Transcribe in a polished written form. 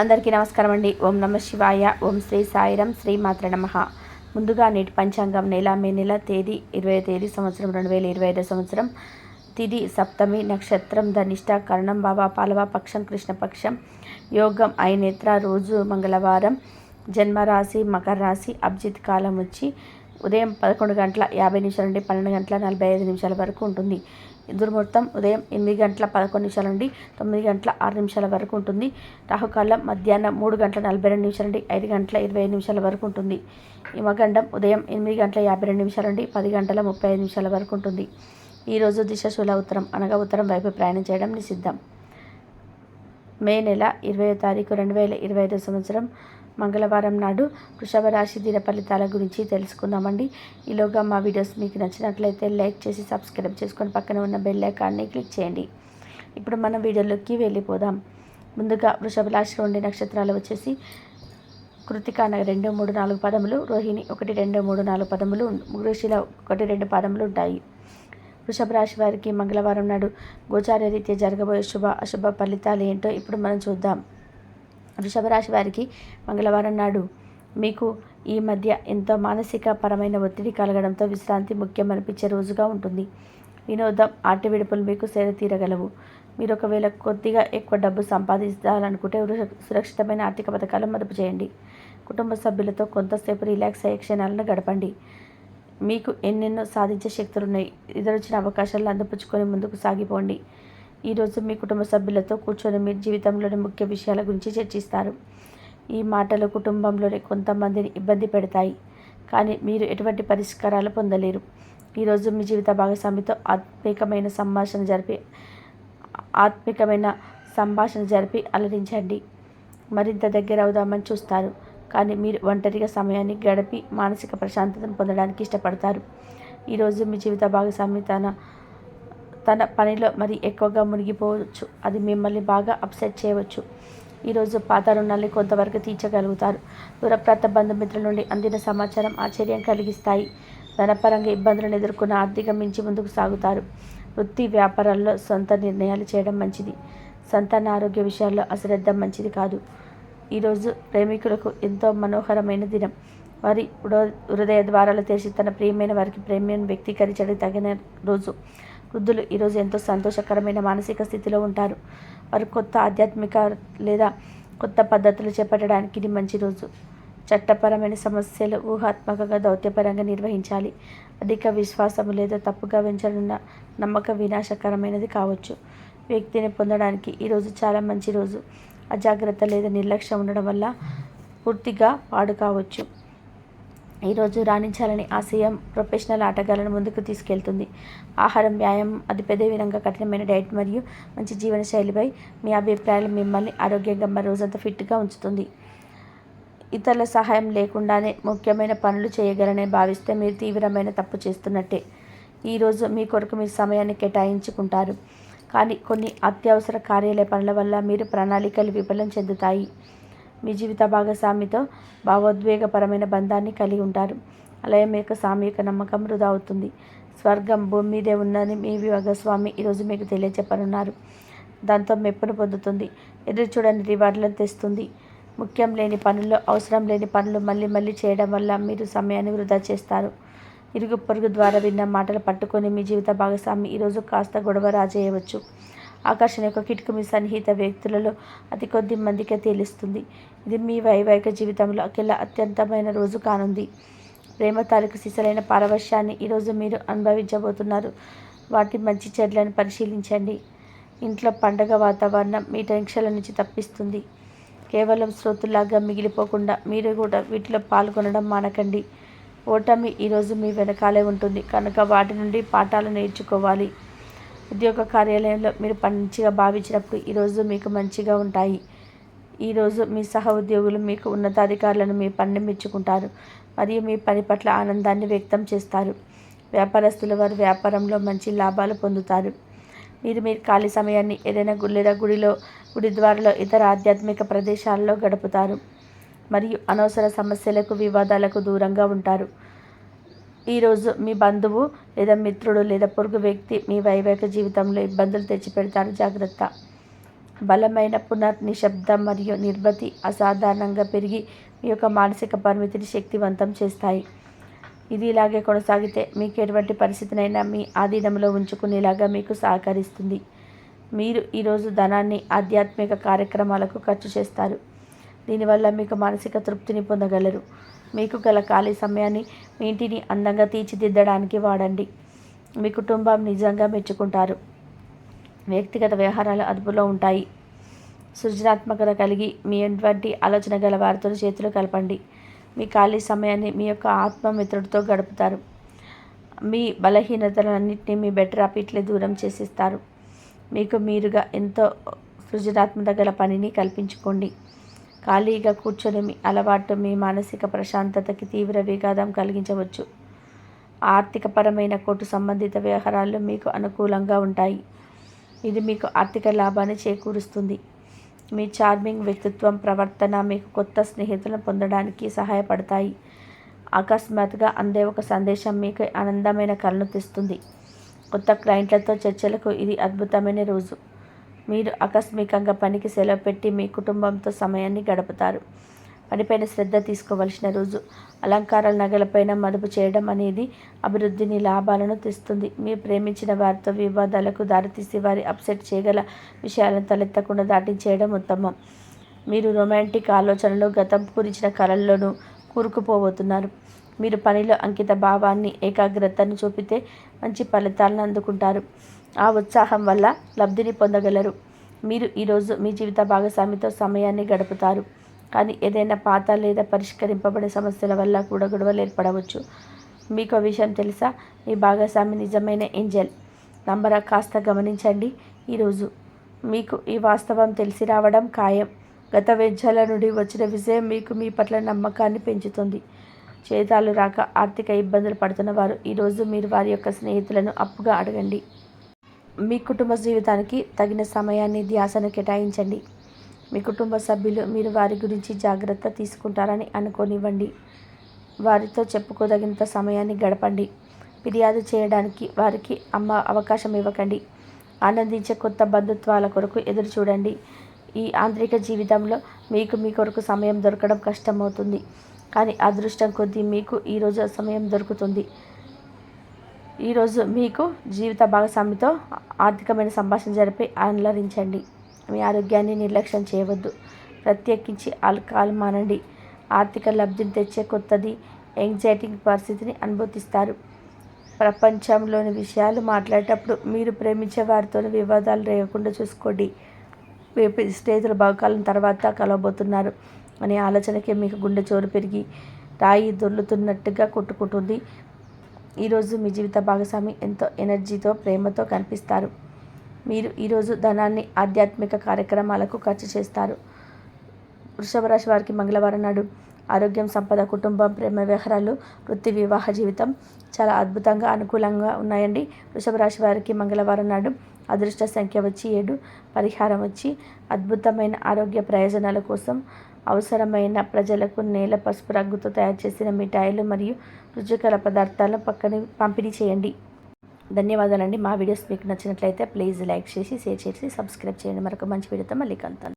అందరికీ నమస్కారం అండి. ఓం నమ శివాయ. ఓం శ్రీ సాయిరం. శ్రీ మాత్ర నమః. ముందుగా నేటి పంచాంగం మే నెల తేదీ 20 తేదీ సంవత్సరం 2025 సంవత్సరం. తిథి సప్తమి, నక్షత్రం ధనిష్ట, కరణం బాబా పాలవ, పక్షం కృష్ణపక్షం, యోగం ఐనేత్ర, రోజు మంగళవారం, జన్మరాశి మకర రాశి, అభిజిత్ కాలం వచ్చి ఉదయం 11:50 నుండి 12:45 వరకు ఉంటుంది. దుర్ముహూర్తం ఉదయం 8:11 నుండి 9:06 వరకు ఉంటుంది. రాహుకాలం మధ్యాహ్నం 3:42 నుండి 5:25 వరకు ఉంటుంది. యమగండం ఉదయం 8:52 నుండి 10:35 వరకు ఉంటుంది. ఈరోజు దిశాశూల ఉత్తరం అనగా ఉత్తరం వైపు ప్రయాణం చేయడం నిషిద్ధం. మే నెల 20వ తారీఖు 2025 సంవత్సరం మంగళవారం నాడు వృషభ రాశి దిన ఫలితాల గురించి తెలుసుకుందామండి. ఈలోగా మా వీడియోస్ మీకు నచ్చినట్లయితే లైక్ చేసి సబ్స్క్రైబ్ చేసుకొని పక్కన ఉన్న బెల్ ఐకాన్ని క్లిక్ చేయండి. ఇప్పుడు మనం వీడియోలోకి వెళ్ళిపోదాం. ముందుగా వృషభ రాశిలో ఉండే నక్షత్రాలు వచ్చేసి కృతిక 2, 3, 4 పదములు, రోహిణి 1, 2, 3, 4 పదములు, మృగశిర 1, 2 పదములు ఉంటాయి. వృషభ రాశి వారికి మంగళవారం నాడు గోచార రీత్యా జరగబోయే శుభ అశుభ ఫలితాలు ఏంటో ఇప్పుడు మనం చూద్దాం. వృషభ రాశి వారికి మంగళవారం నాడు మీకు ఈ మధ్య ఎంతో మానసిక పరమైన ఒత్తిడి కలగడంతో విశ్రాంతి ముఖ్యం అనిపించే రోజుగా ఉంటుంది. వినోదం, ఆట విడుపులు మీకు సేద తీరగలవు. మీరు ఒకవేళ కొద్దిగా ఎక్కువ డబ్బు సంపాదించాలనుకుంటే సురక్షితమైన ఆర్థిక పథకాలు మదుపు చేయండి. కుటుంబ సభ్యులతో కొంతసేపు రిలాక్స్ అయ్యే క్షణాలను గడపండి. మీకు ఎన్నెన్నో సాధించే శక్తులున్నాయి. ఎదురొచ్చిన అవకాశాలను అందిపుచ్చుకొని ముందుకు సాగిపోండి. ఈరోజు మీ కుటుంబ సభ్యులతో కూర్చొని మీరు జీవితంలోని ముఖ్య విషయాల గురించి చర్చిస్తారు. ఈ మాటలు కుటుంబంలోని కొంతమందిని ఇబ్బంది పెడతాయి, కానీ మీరు ఎటువంటి పరిష్కారాలు పొందలేరు. ఈరోజు మీ జీవిత భాగస్వామితో ఆత్మికమైన సంభాషణ జరిపి అలరించండి. మరింత దగ్గర అవుదామని చూస్తారు, కానీ మీరు ఒంటరిగా సమయాన్ని గడిపి మానసిక ప్రశాంతతను పొందడానికి ఇష్టపడతారు. ఈరోజు మీ జీవిత భాగస్వామి తన పనిలో మరి ఎక్కువగా మునిగిపోవచ్చు. అది మిమ్మల్ని బాగా అప్సెట్ చేయవచ్చు. ఈరోజు పాత రుణాన్ని కొంతవరకు తీర్చగలుగుతారు. దూరప్రాంత బంధుమిత్రుల నుండి అందిన సమాచారం ఆశ్చర్యం కలిగిస్తాయి. ధనపరంగా ఇబ్బందులను ఎదుర్కొన్న అధిగమించి ముందుకు సాగుతారు. వృత్తి వ్యాపారాల్లో సొంత నిర్ణయాలు చేయడం మంచిది. సంతాన ఆరోగ్య విషయాల్లో అశ్రద్ధ మంచిది కాదు. ఈరోజు ప్రేమికులకు ఎంతో మనోహరమైన దినం. వారి హృదయ ద్వారాలు తెరిచి తన ప్రియమైన వారికి ప్రేమను వ్యక్తీకరించడానికి తగిన రోజు. వృద్ధులు ఈరోజు ఎంతో సంతోషకరమైన మానసిక స్థితిలో ఉంటారు. వారు కొత్త ఆధ్యాత్మిక లేదా కొత్త పద్ధతులు చేపట్టడానికి ఇది మంచి రోజు. చట్టపరమైన సమస్యలు ఊహాత్మకంగా దౌత్యపరంగా నిర్వహించాలి. అధిక విశ్వాసము లేదా తప్పుగా వెంచనున్న నమ్మకం వినాశకరమైనది కావచ్చు. వ్యక్తిని పొందడానికి ఈరోజు చాలా మంచి రోజు. అజాగ్రత్త లేదా నిర్లక్ష్యం ఉండడం వల్ల పూర్తిగా పాడు కావచ్చు. ఈరోజు రాణించాలని ఆశయం ప్రొఫెషనల్ ఆటగాళ్లను ముందుకు తీసుకెళ్తుంది. ఆహారం, వ్యాయామం, అతిపెద్ద విధంగా కఠినమైన డైట్ మరియు మంచి జీవన శైలిపై మీ అభిప్రాయాలు మిమ్మల్ని ఆరోగ్యంగా రోజంతా ఫిట్గా ఉంచుతుంది. ఇతరుల సహాయం లేకుండానే ముఖ్యమైన పనులు చేయగలరని భావిస్తే మీరు తీవ్రమైన తప్పు చేస్తున్నట్టే. ఈరోజు మీ కొరకు మీరు సమయాన్ని కేటాయించుకుంటారు, కానీ కొన్ని అత్యవసర కార్యాలయ పనుల వల్ల మీరు ప్రణాళికలు విఫలం చెందుతాయి. మీ జీవిత భాగస్వామితో భావోద్వేగపరమైన బంధాన్ని కలిగి ఉంటారు. అలాగే మీ యొక్క సామూహిక నమ్మకం వృధా అవుతుంది. స్వర్గం భూమి మీదే ఉందని మీ భాగస్వామి ఈరోజు మీకు తెలియచెప్పనున్నారు. దాంతో మెప్పును పొందుతుంది. ఎదురు చూడని రివార్డులను తెస్తుంది. ముఖ్యం లేని పనుల్లో అవసరం లేని పనులు మళ్ళీ చేయడం వల్ల మీరు సమయాన్ని వృధా చేస్తారు. ఇరుగు పొరుగు ద్వారా విన్న మాటలు పట్టుకొని మీ జీవిత భాగస్వామి ఈరోజు కాస్త గొడవ రాజేయవచ్చు. ఆకర్షణ యొక్క కిటుకు మీ సన్నిహిత వ్యక్తులలో అతి కొద్ది మందికే తెలుస్తుంది. ఇది మీ వైవాహిక జీవితంలో అత్యంతమైన రోజు కానుంది. ప్రేమ తాలూకు సిసలైన పారవశ్యాన్ని ఈరోజు మీరు అనుభవించబోతున్నారు. వాటి మంచి చెడ్లను పరిశీలించండి. ఇంట్లో పండగ వాతావరణం మీ టెన్షన్ల నుంచి తప్పిస్తుంది. కేవలం శ్రోతుల్లాగా మిగిలిపోకుండా మీరు కూడా వీటిలో పాల్గొనడం మానకండి. ఓటమి ఈరోజు మీ వెనకాలే ఉంటుంది కనుక వాటి నుండి పాఠాలు నేర్చుకోవాలి. ఉద్యోగ కార్యాలయంలో మీరు మంచిగా భావించినప్పుడు ఈరోజు మీకు మంచిగా ఉంటాయి. ఈరోజు మీ సహ ఉద్యోగులు మీకు ఉన్నతాధికారులను మీ పనిని మెచ్చుకుంటారు మరియు మీ పని పట్ల ఆనందాన్ని వ్యక్తం చేస్తారు. వ్యాపారస్తుల వారు వ్యాపారంలో మంచి లాభాలు పొందుతారు. మీరు ఖాళీ సమయాన్ని ఏదైనా లేదా గుడి ద్వారాలో ఇతర ఆధ్యాత్మిక ప్రదేశాల్లో గడుపుతారు మరియు అనవసర సమస్యలకు వివాదాలకు దూరంగా ఉంటారు. ఈరోజు మీ బంధువు లేదా మిత్రుడు లేదా పొరుగు వ్యక్తి మీ వైవాహిక జీవితంలో ఇబ్బందులు తెచ్చిపెడతారు. జాగ్రత్త. బలమైన నిశ్శబ్దం మరియు నిర్భతి అసాధారణంగా పెరిగి మీ యొక్క మానసిక పరిమితిని శక్తివంతం చేస్తాయి. ఇది ఇలాగే కొనసాగితే మీకు ఎటువంటి పరిస్థితినైనా మీ ఆధీనంలో ఉంచుకునేలాగా మీకు సహకరిస్తుంది. మీరు ఈరోజు ధనాన్ని ఆధ్యాత్మిక కార్యక్రమాలకు ఖర్చు చేస్తారు. దీనివల్ల మీకు మానసిక తృప్తిని పొందగలరు. మీకు గల ఖాళీ సమయాన్ని మీ ఇంటిని అందంగా తీర్చిదిద్దడానికి వాడండి. మీ కుటుంబం నిజంగా మెచ్చుకుంటారు. వ్యక్తిగత వ్యవహారాలు అదుపులో ఉంటాయి. సృజనాత్మకత కలిగి మీ వంటి ఆలోచన గల వారితో చేతులు కలపండి. మీ ఖాళీ సమయాన్ని మీ యొక్క ఆత్మమిత్రుడితో గడుపుతారు. మీ బలహీనతలన్నింటినీ మీ బెటర్ అపిట్లే దూరం చేసిస్తారు. మీకు మీరుగా ఎంతో సృజనాత్మక గల పనిని కల్పించుకోండి. ఖాళీగా కూర్చొని మీ అలవాటు మీ మానసిక ప్రశాంతతకి తీవ్ర విఘాతం కలిగించవచ్చు. ఆర్థికపరమైన కోర్టు సంబంధిత వ్యవహారాలు మీకు అనుకూలంగా ఉంటాయి. ఇది మీకు ఆర్థిక లాభాన్ని చేకూరుస్తుంది. మీ చార్మింగ్ వ్యక్తిత్వం, ప్రవర్తన మీకు కొత్త స్నేహితులను పొందడానికి సహాయపడతాయి. అకస్మాత్తుగా అందే ఒక సందేశం మీకు ఆనందమైన కలను తెస్తుంది. కొత్త క్లయింట్లతో చర్చలకు ఇది అద్భుతమైన రోజు. మీరు ఆకస్మికంగా పనికి సెలవు పెట్టి మీ కుటుంబంతో సమయాన్ని గడుపుతారు. పనిపైన శ్రద్ధ తీసుకోవలసిన రోజు. అలంకారాల నగలపైన మదుపు చేయడం అనేది అభివృద్ధిని, లాభాలను తెస్తుంది. మీరు ప్రేమించిన వారితో వివాదాలకు దారితీసి వారి అప్సెట్ చేయగల విషయాలను తలెత్తకుండా దాటించేయడం ఉత్తమం. మీరు రొమాంటిక్ ఆలోచనలు, గతం గురించిన కలల్లోనూ కూరుకుపోబోతున్నారు. మీరు పనిలో అంకిత భావాన్ని, ఏకాగ్రతను చూపితే మంచి ఫలితాలను అందుకుంటారు. ఆ ఉత్సాహం వల్ల లబ్ధిని పొందగలరు. మీరు ఈరోజు మీ జీవిత భాగస్వామితో సమయాన్ని గడుపుతారు. కానీ ఏదైనా పాత లేదా పరిష్కరింపబడే సమస్యల వల్ల కూడా గొడవలు ఏర్పడవచ్చు. మీకు విషయం తెలుసా? మీ భాగస్వామి నిజమైన ఏంజెల్. నంబర్ కాస్త గమనించండి. ఈరోజు మీకు ఈ వాస్తవం తెలిసి రావడం ఖాయం. గత వెంచాల నుండి వచ్చిన విజయం మీకు మీ పట్ల నమ్మకాన్ని పెంచుతుంది. చేతాలు రాక ఆర్థిక ఇబ్బందులు పడుతున్న వారు ఈరోజు మీరు వారి యొక్క స్నేహితులను అప్పుగా అడగండి. మీ కుటుంబ జీవితానికి తగిన సమయాన్ని, ధ్యాసను కేటాయించండి. మీ కుటుంబ సభ్యులు మీరు వారి గురించి జాగ్రత్త తీసుకుంటారని అనుకోనివ్వండి. వారితో చెప్పుకోదగినంత సమయాన్ని గడపండి. ఫిర్యాదు చేయడానికి వారికి అవకాశం ఇవ్వకండి. ఆనందించే కొత్త బంధుత్వాల కొరకు ఎదురు చూడండి. ఈ ఆంతరిక జీవితంలో మీకు మీ కొరకు సమయం దొరకడం కష్టమవుతుంది. కానీ అదృష్టం కొద్దీ మీకు ఈరోజు సమయం దొరుకుతుంది. ఈరోజు మీకు జీవిత భాగస్వామితో ఆర్థికమైన సంభాషణ జరిపి అలరించండి. మీ ఆరోగ్యాన్ని నిర్లక్ష్యం చేయవద్దు. ప్రత్యేకించి ఆల్కహాల్ మానండి. ఆర్థిక లబ్ధిని తెచ్చే కొత్తది, యాంగ్జైటింగ్ పరిస్థితిని అనుభూతిస్తారు. ప్రపంచంలోని విషయాలు మాట్లాడేటప్పుడు మీరు ప్రేమించే వారితో వివాదాలు రేగకుండా చూసుకోండి. మీ స్నేహితులు బహుకాలం తర్వాత కలవబోతున్నారు అనే ఆలోచనకి మీకు గుండె చోరు పెరిగి రాయి దొర్లుతున్నట్టుగా కొట్టుకుంటుంది. ఈరోజు మీ జీవిత భాగస్వామి ఎంతో ఎనర్జీతో, ప్రేమతో కనిపిస్తారు. మీరు ఈరోజు ధనాన్ని ఆధ్యాత్మిక కార్యక్రమాలకు ఖర్చు చేస్తారు. వృషభ రాశి వారికి మంగళవారం నాడు ఆరోగ్యం, సంపద, కుటుంబం, ప్రేమ వ్యవహారాలు, వృత్తి, వివాహ జీవితం చాలా అద్భుతంగా అనుకూలంగా ఉన్నాయండి. వృషభ రాశి వారికి మంగళవారం నాడు అదృష్ట సంఖ్య వచ్చి 7, పరిహారం వచ్చి అద్భుతమైన ఆరోగ్య ప్రయోజనాల కోసం అవసరమైన ప్రజలకు నేల పసుపు రంగుతో తయారు చేసిన మిఠాయిలు మరియు రుచికర పదార్థాలను పంపిణీ చేయండి. ధన్యవాదాలండి. మా వీడియోస్ మీకు నచ్చినట్లయితే ప్లీజ్ లైక్ చేసి, షేర్ చేసి, సబ్స్క్రైబ్ చేయండి. మరొక మంచి వీడియోతో మళ్ళీ కలుద్దాం.